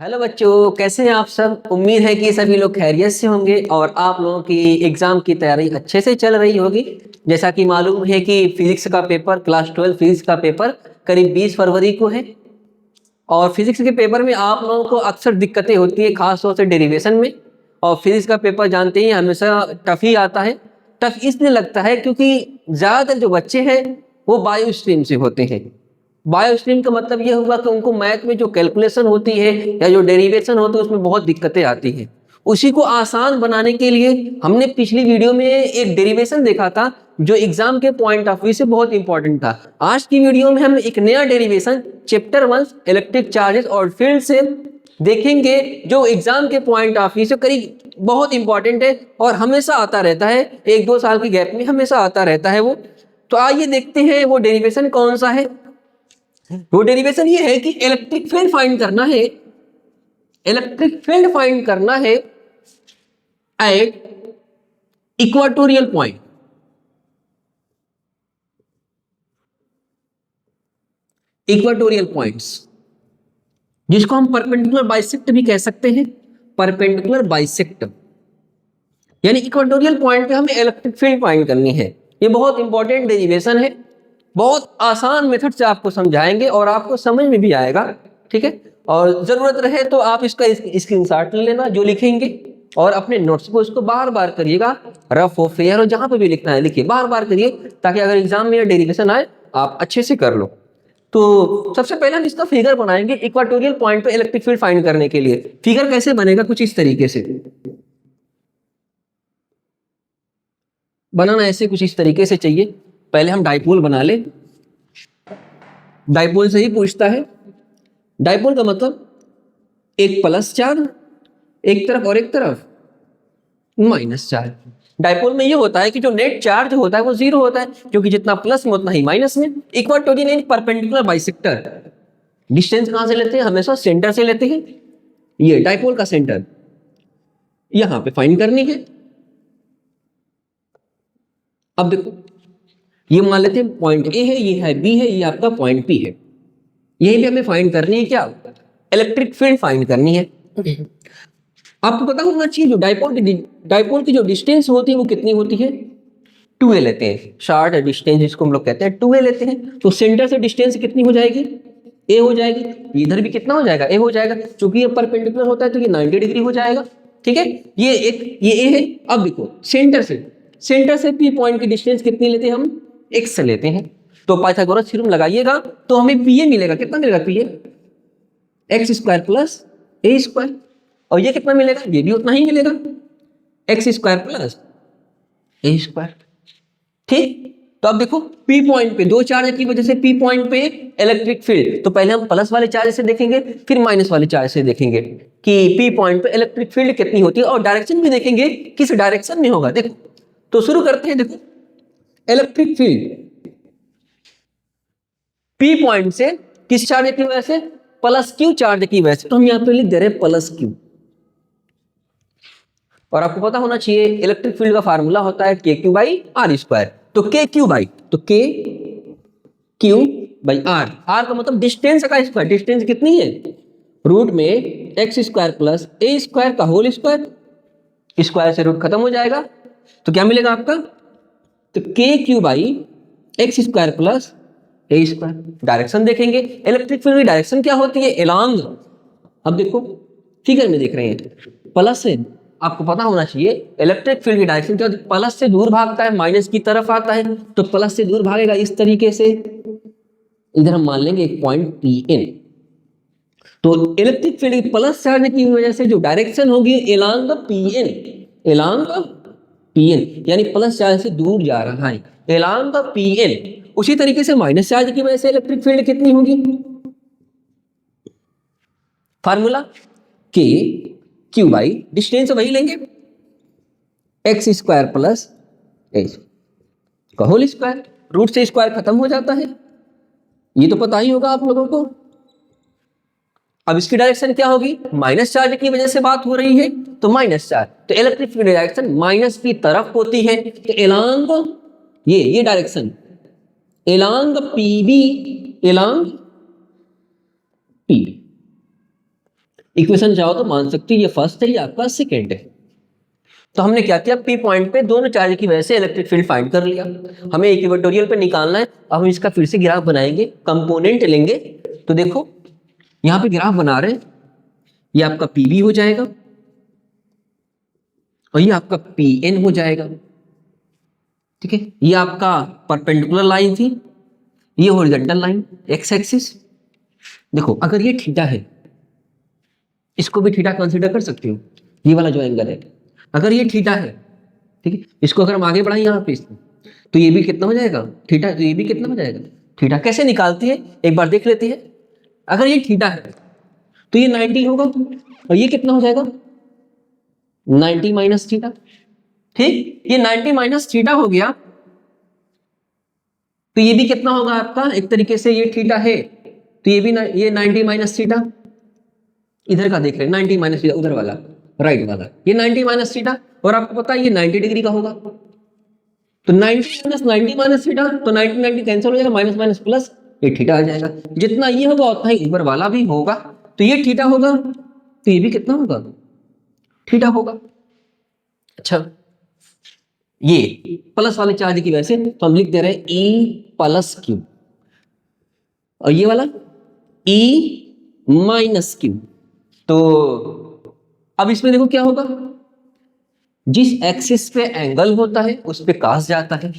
Hello बच्चों, कैसे हैं आप सब। उम्मीद है कि सभी लोग खैरियत से होंगे और आप लोगों की एग्जाम की तैयारी अच्छे से चल रही होगी। जैसा कि मालूम है कि फिजिक्स का पेपर क्लास 12 फिजिक्स का पेपर करीब 20 फरवरी को है और फिजिक्स के पेपर में आप लोगों को अक्सर दिक्कतें होती है, खास तौर से डेरिवेशन में। और फिजिक्स का पेपर जानते ही हमेशा टफ ही आता है। टफ इसलिए लगता है क्योंकि ज़्यादातर जो बच्चे हैं वो बायो स्ट्रीम से होते हैं। बायो स्ट्रीम का मतलब ये हुआ कि उनको मैथ में जो कैलकुलेशन होती है या जो डेरिवेशन होती है उसमें बहुत दिक्कतें आती हैं। उसी को आसान बनाने के लिए हमने पिछली वीडियो में एक डेरिवेशन देखा था जो एग्जाम के पॉइंट ऑफ व्यू से बहुत इंपॉर्टेंट था। आज की वीडियो में हम एक नया डेरिवेशन चैप्टर 1 इलेक्ट्रिक चार्जेस और फील्ड से देखेंगे जो एग्जाम के पॉइंट ऑफ व्यू से करीब बहुत इंपॉर्टेंट है और हमेशा आता रहता है, 1-2 साल के गैप में हमेशा आता रहता है वो। तो आइए देखते हैं वो डेरिवेशन कौन सा है। वो डेरिवेशन ये है कि इलेक्ट्रिक फील्ड फाइंड करना है, इलेक्ट्रिक फील्ड फाइंड करना है at equatorial point. Equatorial points जिसको हम परपेंडिकुलर बाइसेक्ट भी कह सकते हैं। परपेंडिकुलर बाइसेक्ट यानी इक्वाटोरियल पॉइंट पे हमें इलेक्ट्रिक फील्ड फाइंड करनी है। ये बहुत इंपॉर्टेंट डेरिवेशन है, बहुत आसान मेथड से आपको समझाएंगे और आपको समझ में भी आएगा, ठीक है। और जरूरत रहे तो आप इसका स्क्रीनशॉट ले लेना जो लिखेंगे और अपने नोट्स को उसको बार बार करिएगा, रफ हो फेयर हो जहां पे भी लिखना है लिखिए, बार बार करिए ताकि अगर एग्जाम में डेरिवेशन आए आप अच्छे से कर लो। तो सबसे पहले हम इसका फिगर बनाएंगे इक्वाटोरियल पॉइंट पे इलेक्ट्रिक फील्ड फाइंड करने के लिए। फिगर कैसे बनेगा, कुछ इस तरीके से बनाना, ऐसे कुछ इस तरीके से चाहिए। पहले हम डाइपोल बना ले। डाइपोल से ही पूछता है। डाइपोल का मतलब एक प्लस चार्ज एक तरफ और एक तरफ माइनस चार्ज। डाइपोल में ये होता है कि जो नेट चार्ज होता है वो जीरो होता है क्योंकि जितना प्लस में उतना ही माइनस में। इक्वाटोरियल यानी परपेंडिकुलर बाइसेक्टर। डिस्टेंस कहां से लेते हैं, हमेशा सेंटर से लेते हैं। ये डाइपोल का सेंटर यहां पे फाइंड करनी है। अब देखो ये मान लेते हैं पॉइंट ए है, ये है बी है, ये आपका पॉइंट पी है। यही भी हमें फाइंड करनी है क्या, इलेक्ट्रिक फील्ड फाइंड करनी है। आपको पता होना चाहिए जो डाइपोल की जो डिस्टेंस होती है वो कितनी होती है, 2a लेते हैं। शॉर्ट डिस्टेंस जिसको हम लोग कहते हैं 2a लेते हैं। तो सेंटर से डिस्टेंस कितनी हो जाएगी, a हो जाएगी। इधर भी कितना हो जाएगा, a हो जाएगा। क्योंकि ये परपेंडिकुलर होता है तो ये 90 डिग्री हो जाएगा, ठीक है। ये a है। अब देखो सेंटर से p पॉइंट की डिस्टेंस कितनी लेते हैं हम, x से लेते हैं। तो पाइथागोरस थ्योरम लगाइएगा तो हमें pa मिलेगा। कितना मिलेगा pa, x square plus a square. और ये कितना मिलेगा, ये भी उतना ही मिलेगा, x square plus a square, ठीक। तो अब देखो पी पॉइंट पे दो चार्ज की वजह से पी पॉइंट पे इलेक्ट्रिक फील्ड, तो पहले हम प्लस वाले चार्ज से देखेंगे फिर माइनस वाले चार्ज से देखेंगे कि पी पॉइंट पे इलेक्ट्रिक फील्ड कितनी होती है और डायरेक्शन भी देखेंगे किस डायरेक्शन में होगा। देखो तो शुरू करते हैं। देखो इलेक्ट्रिक फील्ड पी पॉइंट से किस चार्ज की वजह से, प्लस क्यू चार्ज की वजह से। तो हम यहां पे लिख दे रहे हैं प्लस क्यू। और आपको पता होना चाहिए इलेक्ट्रिक फील्ड का फार्मूला होता है के क्यू बाई आर स्क्वायर। तो के क्यू बाई आर, आर का मतलब डिस्टेंस का स्क्वायर। डिस्टेंस कितनी है, रूट में x square plus a square का होल स्क्वायर। स्क्वायर से रूट खत्म हो जाएगा तो क्या मिलेगा आपका, तो के Q by x square plus a square. Direction देखेंगे, इलेक्ट्रिक फील्ड की डायरेक्शन क्या होती है, एलॉन्ग। अब देखो फिगर में देख रहे हैं प्लस से, आपको पता होना चाहिए इलेक्ट्रिक फील्ड की डायरेक्शन क्या होती है, प्लस से दूर भागता है माइनस की तरफ आता है। तो प्लस से दूर भागेगा इस तरीके से। इधर हम मान लेंगे एक पॉइंट पी एन। तो इलेक्ट्रिक फील्ड प्लस चार्ज की वजह से जो डायरेक्शन होगी along P N, along P N यानी प्लस चार्ज से दूर जा रहा है, एलॉन्ग पी एन। उसी तरीके से माइनस चार्ज की वजह से इलेक्ट्रिक फील्ड कितनी होगी, फार्मूला के क्यू बाई डिस्टेंस वही लेंगे एक्स स्क्वायर प्लस ए का होल स्क्वायर। रूट से स्क्वायर खत्म हो जाता है, ये तो पता ही होगा आप लोगों को। अब इसकी डायरेक्शन क्या होगी, माइनस चार्ज की वजह से बात हो रही है तो माइनस चार्ज, तो इलेक्ट्रिक फील्ड डायरेक्शन माइनस की तरफ होती है। तो एलॉन्ग ये direction along P B, along P. Equation चाहो तो मान सकते हो ये फर्स्ट है, ये आपका सेकेंड है। तो हमने क्या किया, पी पॉइंट पे दोनों चार्ज की वजह से इलेक्ट्रिक फील्ड फाइंड कर लिया। हमें इक्वेटोरियल पे निकालना है। अब हम इसका फिर से ग्राफ बनाएंगे, कंपोनेंट लेंगे। तो देखो यहाँ पे ग्राफ बना रहे हैं, ये आपका पीबी हो जाएगा और ये आपका पीएन हो जाएगा। ठीक है, ये आपका परपेंडिकुलर लाइन थी, ये हॉरिजॉन्टल लाइन एक्स एक्सिस। देखो अगर ये थीटा है, इसको भी थीटा कंसीडर कर सकते हो, ये वाला जो एंगल है अगर ये थीटा है, ठीक है, इसको अगर हम आगे बढ़ाएं यहाँ पे इसमें, तो ये भी कितना हो जाएगा थीटा, तो ये भी कितना हो जाएगा थीटा। कैसे निकालती है एक बार देख लेते हैं। अगर ये थीटा है तो ये 90 होगा और ये कितना हो जाएगा 90 माइनस थीटा। ठीक, ये 90 माइनस थीटा हो गया, तो ये भी कितना होगा आपका, एक तरीके से ये थीटा है तो ये भी ये 90 माइनस थीटा, इधर का देख रहे हैं 90 माइनस थीटा, उधर वाला राइट वाला, ये 90 माइनस थीटा, और आपको पता है ये 90 डिग्री का होगा। तो 90 माइनस थीटा, तो 90 90 कैंसिल हो जाएगा, माइनस माइनस प्लस, ये थीटा आ जाएगा। जितना ये होगा उतना ही ऊपर वाला भी होगा, तो ये थीटा होगा तो ये भी कितना होगा थीटा होगा। अच्छा, ये प्लस वाले चार्ज की वजह से तो हम लिख दे रहे हैं E प्लस क्यू, और ये वाला E माइनस क्यू। तो अब इसमें देखो क्या होगा, जिस एक्सिस पे एंगल होता है उस पे कास जाता है।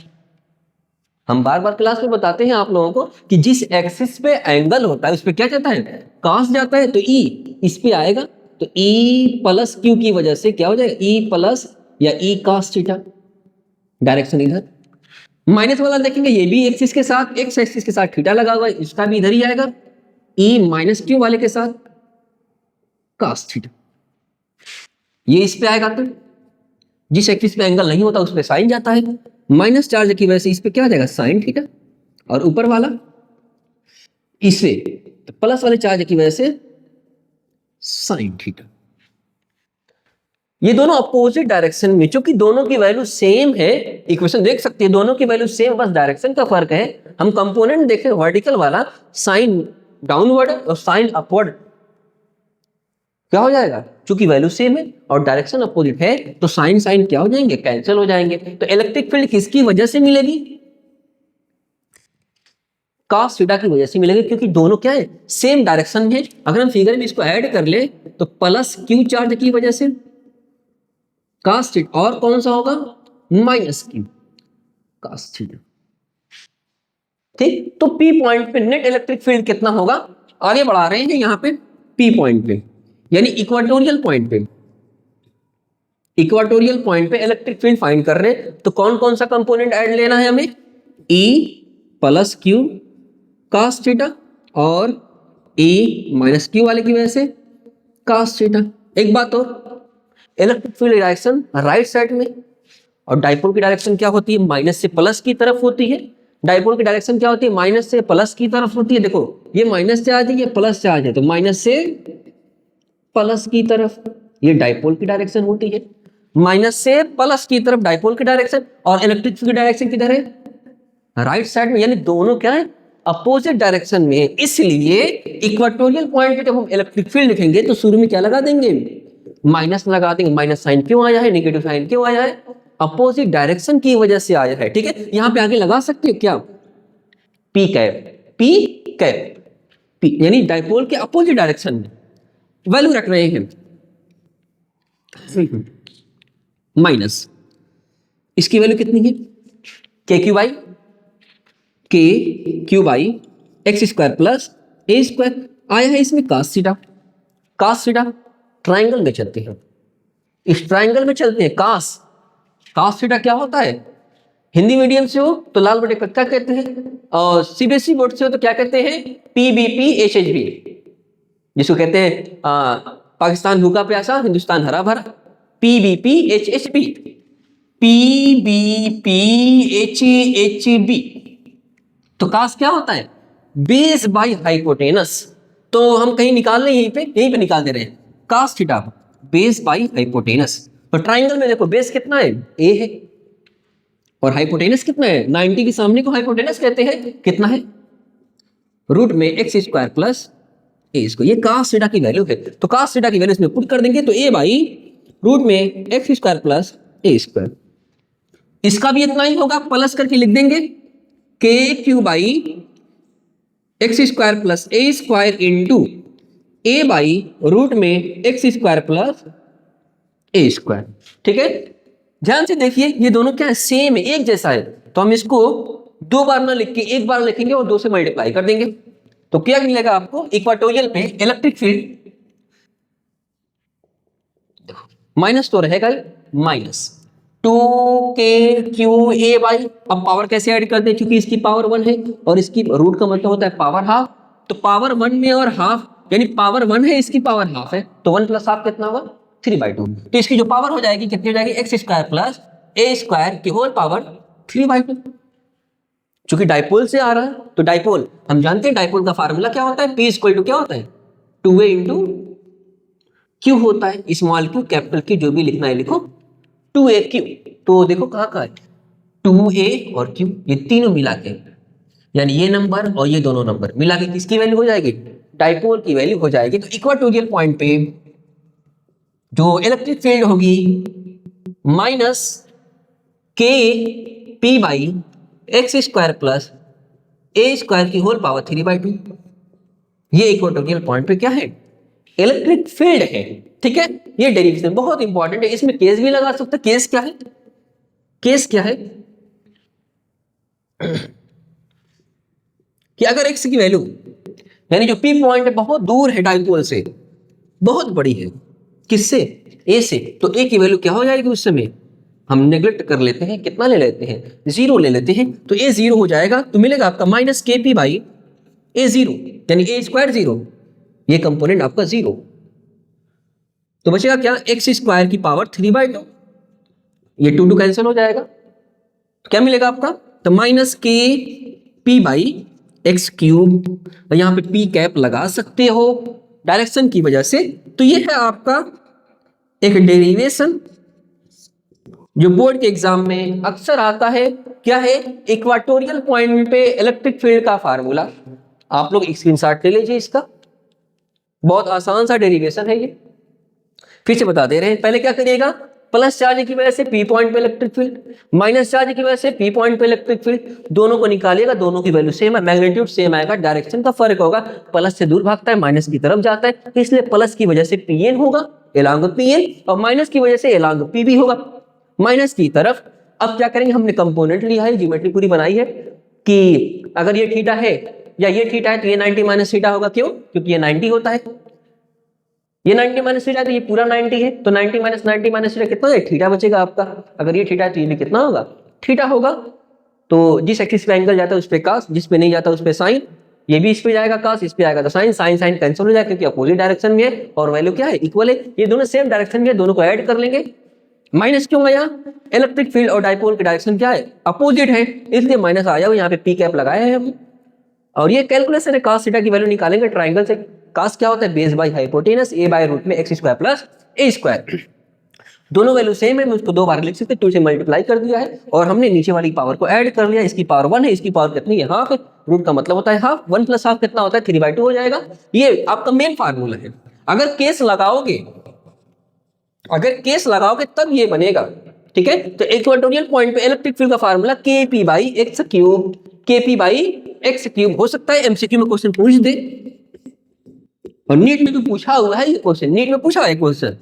हम बार बार क्लास में बताते हैं आप लोगों को कि जिस एक्सिस पे एंगल होता है उस पे क्या जाता है, कास जाता है। तो E इस पे आएगा, तो E प्लस क्यू की वजह से क्या हो जाएगा E प्लस या E कास थीटा, डायरेक्शन इधर। माइनस वाला देखेंगे ये भी एक्सिस के साथ, एक्स एक्सिस के साथ थीटा लगा हुआ है, इसका भी इधर ही आएगा E माइनस क्यू वाले के साथ कास थीटा। ये इस पे आएगा, तो जिस एक्सिस पे एंगल नहीं होता उस पे साइन जाता है, माइनस चार्ज की वजह से इस पे क्या आ जाएगा साइन थीटा, और ऊपर वाला इससे तो प्लस वाले चार्ज की वजह से साइन थीटा। ये दोनों अपोजिट डायरेक्शन में, चूंकि दोनों की वैल्यू सेम है, इक्वेशन देख सकते हैं दोनों की वैल्यू सेम, बस डायरेक्शन का फर्क है। हम कंपोनेंट देखें, वर्टिकल वाला साइन डाउनवर्ड और साइन अपवर्ड क्या हो जाएगा, चूंकि वैल्यू सेम है और डायरेक्शन अपोजिट है तो साइन साइन क्या हो जाएंगे, कैंसिल हो जाएंगे। तो इलेक्ट्रिक फील्ड किसकी वजह से मिलेगी, cos थीटा की वजह से मिलेगी, क्योंकि दोनों क्या है सेम डायरेक्शन में। अगर हम फिगर में इसको ऐड कर ले तो प्लस क्यू चार्ज की वजह से cos थीटा, और कौन सा होगा माइनस क्यू cos थीटा। ठीक, तो P पॉइंट पे नेट इलेक्ट्रिक फील्ड कितना होगा, आगे बढ़ा रहे हैं यहां पे P पॉइंट पे, यानी इक्वाटोरियल पॉइंट पे। इक्वाटोरियल पॉइंट पे इलेक्ट्रिक फील्ड फाइंड कर रहे हैं, तो कौन कौन सा कंपोनेंट ऐड लेना है हमें, E plus Q cos theta और E माइनस क्यू वाले की वजह से cos थीटा। एक बात और, electric field direction right side में, और डाइपोल की डायरेक्शन क्या होती है, माइनस से प्लस की तरफ होती है। डाइपोल की डायरेक्शन क्या होती है, माइनस से प्लस की तरफ होती है। देखो ये माइनस चार्ज है, ये प्लस चार्ज है, तो माइनस से प्लस की तरफ ये डाइपोल की डायरेक्शन होती है, माइनस से प्लस की तरफ डाइपोल की डायरेक्शन। और इलेक्ट्रिक फील्ड डायरेक्शन किधर है, राइट साइड में, यानी दोनों क्या है अपोजिट डायरेक्शन में। इसलिए इक्वाटोरियल पॉइंट पे जब हम इलेक्ट्रिक फील्ड लिखेंगे तो शुरू में क्या लगा देंगे, माइनस लगा देंगे। माइनस साइन क्यों आया है, नेगेटिव साइन क्यों आया है, अपोजिट डायरेक्शन की वजह से आया है। ठीक है, यहां पे आगे लगा सकते हो क्या, P cap, P cap, P यानी डाइपोल के अपोजिट डायरेक्शन में वैल्यू रख रहे हैं माइनस, इसकी वैल्यू कितनी है के Q by x square plus a square आया है, इसमें cos theta. cos theta triangle में चलते हैं, इस ट्राइंगल में चलते हैं। cos थीटा क्या होता है, हिंदी मीडियम से हो तो लाल बटे कक्का कहते हैं, और सीबीएसई बोर्ड से हो तो क्या कहते हैं पीबीपी एचएचबी, जिसको कहते हैं पाकिस्तान भूखा प्यासा हिंदुस्तान हरा भरा, पीबीपी एचएचबी, पीबीपी एचएचबी। तो कास क्या होता है, बेस बाय हाइपोटेनस। तो हम कहीं निकाल रहे हैं, यहीं पे निकाल दे रहे हैं, cos theta base by hypotenuse. तो ट्राइंगल में देखो बेस कितना है, ए है, और हाइपोटेनस कितना है, 90 के सामने को हाइपोटेनस कहते हैं, कितना है रूट में x square plus a square, ये cos थीटा की वैल्यू है, तो cos थीटा की वैल्यू इसमें पुट कर देंगे तो a बाई रूट में x square plus a square, इसका भी इतना ही होगा, प्लस करके लिख देंगे K Q by x square plus a square into a by root में x square plus a square. ठीक है, ध्यान से देखिए ये दोनों क्या है, सेम है, एक जैसा है, तो हम इसको दो बार ना लिख के एक बार लिखेंगे और दो से मल्टीप्लाई कर देंगे, तो क्या मिलेगा आपको, इक्वाटोरियल पे इलेक्ट्रिक फील्ड माइनस तो रहेगा माइनस 2k/q a, अब पावर कैसे ऐड करते हैं, क्योंकि इसकी पावर 1 है और इसकी रूट का मतलब होता है पावर हाफ, तो पावर 1 में और हाफ यानी पावर 1 है, इसकी पावर हाफ है, तो 1 प्लस हाफ कितना होगा 3/2, तो इसकी जो पावर हो जाएगी कितनी हो जाएगी x square plus a square की होल पावर 3/2। चूंकि डाइपोल से आ रहा है तो डाइपोल हम जानते हैं, डाइपोल का फार्मूला क्या होता है, P इक्वल टू क्या होता है 2a इंटू क्यू होता है, स्मॉल क्यू कैपिटल क्यू जो भी लिखना है लिखो 2a/q, तो देखो कहाँ है 2a और q, ये तीनों मिला के यानी ये नंबर और ये दोनों नंबर मिला के किसकी वैल्यू हो जाएगी, डाइपोल की वैल्यू हो जाएगी। तो इक्वाटोरियल पॉइंट पे जो इलेक्ट्रिक फील्ड होगी माइनस के P by x square plus a square की होल पावर 3/2, ये इक्वाटोरियल पॉइंट पे क्या है, इलेक्ट्रिक फील्ड है। ठीक है, ये डेरिवेशन बहुत इंपॉर्टेंट है, इसमें केस भी लगा सकते हैं। केस क्या है, केस क्या है कि अगर एक्स की वैल्यू यानी जो पी पॉइंट है बहुत दूर है डाइपोल से, बहुत बड़ी है, किससे ए से, तो ए की वैल्यू क्या हो जाएगी उस समय, हम नेग्लेक्ट कर लेते हैं, कितना ले लेते हैं 0 ले लेते हैं, तो ए 0 हो जाएगा, तो मिलेगा आपका माइनस के पी बाई ए 0 यानी ए स्क्वायर 0, ये कंपोनेंट आपका 0, तो बचेगा क्या एक्स स्क्वायर की पावर 3/2, ये 2 कैंसिल हो जाएगा, तो क्या मिलेगा आपका, तो माइनस के पी बाई एक्स क्यूब, यहां पे पी कैप लगा सकते हो डायरेक्शन की वजह से, तो ये है आपका एक डेरिवेशन जो बोर्ड के एग्जाम में अक्सर आता है। क्या है, इक्वाटोरियल पॉइंट पे इलेक्ट्रिक फील्ड का फार्मूला, आप लोग स्क्रीनशॉट ले लीजिए इसका, बहुत आसान सा डेरिवेशन है ये, फिर से बता दे रहे हैं। पहले क्या करिएगा, प्लस चार्ज की वजह से पी पॉइंट पे इलेक्ट्रिक फील्ड, माइनस चार्ज की वजह से पी पॉइंट पे इलेक्ट्रिक फील्ड, दोनों को निकालिएगा, दोनों की वैल्यू सेम है, मैग्नीट्यूड सेम आएगा, डायरेक्शन का फर्क होगा, प्लस से दूर भागता है माइनस की तरफ जाता है, इसलिए प्लस की वजह से पी एन होगा एलॉन्ग पी एन, और माइनस की वजह से एलॉन्ग पी बी होगा माइनस की तरफ। अब क्या करेंगे, हमने कंपोनेंट लिया है, ज्योमेट्री पूरी बनाई है कि अगर ये थीटा है या ये थीटा है तो ये 90 माइनस थीटा होगा, क्यों, क्योंकि ये 90 होता है, ये 90 माइनस थीटा तो ये पूरा 90 है, तो 90 माइनस 90 माइनस थीटा कितना है, थीटा बचेगा आपका, अगर ये थीटा है तो ये भी कितना होगा, थीटा होगा, तो जिस एक्सिस पे एंगल जाता है उस पे cos, जिस पे नहीं जाता उस पे साइन, ये भी इस पे जाएगा cos, इस पे आएगा तो साइन, साइन साइन कैंसिल हो जाएगा क्योंकि अपोजिट डायरेक्शन में है और वैल्यू क्या है इक्वल है, ये दोनों सेम डायरेक्शन में है, दोनों को ऐड कर लेंगे। माइनस क्यों आया, इलेक्ट्रिक फील्ड और डाइपोल की डायरेक्शन क्या है, अपोजिट है, इसलिए माइनस आ जाओ, यहाँ पे पी कैप लगाए हैं हम, और ये कैलकुलेशन है, cos थीटा की वैल्यू निकालेंगे ट्राइंगल से, cos क्या होता है base by hypotenuse, a by root में x square plus a square, दोनों वैल्यू सेम है, मैं उसको 2 बार लिख सकते, 2 से मल्टीप्लाई कर दिया है और हमने नीचे वाली पावर को ऐड कर लिया, इसकी पावर 1 है, इसकी पावर कितनी है हाफ है, रूट का मतलब होता है हाफ, 1 प्लस हाफ कितना होता है 3/2 हो जाएगा, ये आपका मेन फार्मूला है। अगर केस लगाओगे, अगर केस लगाओगे तब ये बनेगा, ठीक है, तो इक्वेटोरियल पॉइंट पे इलेक्ट्रिक फील्ड का फार्मूला के पी बाई एक्स क्यूब, के पी बाई एक्स क्यूब हो सकता है, एमसीक्यू में क्वेश्चन पूछ दे, और नीट में भी पूछा हुआ है ये क्वेश्चन, नीट में पूछा है क्वेश्चन,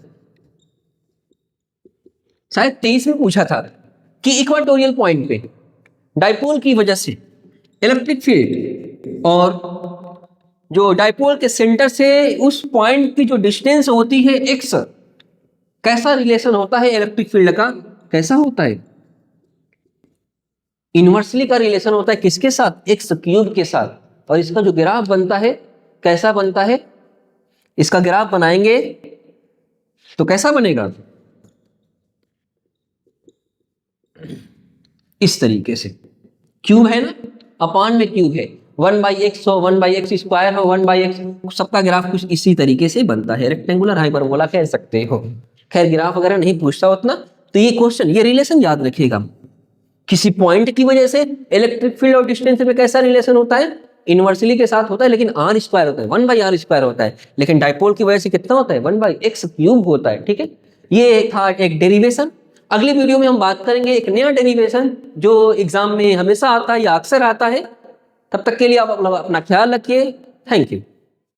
शायद 23 में पूछा था कि इक्वाटोरियल पॉइंट पे डाइपोल की वजह से इलेक्ट्रिक फील्ड और जो डाइपोल के सेंटर से उस पॉइंट की जो डिस्टेंस होती है एक्स, कैसा रिलेशन होता है इलेक्ट्रिक फील्ड का, कैसा होता है, इनवर्सली का रिलेशन होता है किसके साथ, एक्स क्यूब के साथ, और इसका जो ग्राफ बनता है कैसा बनता है, इसका ग्राफ बनाएंगे तो कैसा बनेगा, इस तरीके से, क्यूब है ना, अपान में क्यूब है, 1/x हो, 1/x स्क्वायर हो, 1/x, सबका ग्राफ कुछ इसी तरीके से बनता है, रेक्टेंगुलर हाइपरबोला कह सकते हो। खैर ग्राफ वगैरह नहीं पूछता उतना, तो ये क्वेश्चन, ये रिलेशन याद रखिएगा, किसी पॉइंट की वजह से इलेक्ट्रिक फील्ड और डिस्टेंस में कैसा रिलेशन होता है, इन्वर्सली के साथ होता है लेकिन आर स्क्वायर होता है, 1/r² होता है, लेकिन डाइपोल की वजह से कितना होता है, 1/x³ होता है। ठीक है, ये था एक डेरिवेशन। अगली वीडियो में हम बात करेंगे एक नया डेरिवेशन जो एग्जाम में हमेशा आता है या अक्सर आता है। तब तक के लिए आप अपना ख्याल रखिए। Thank you.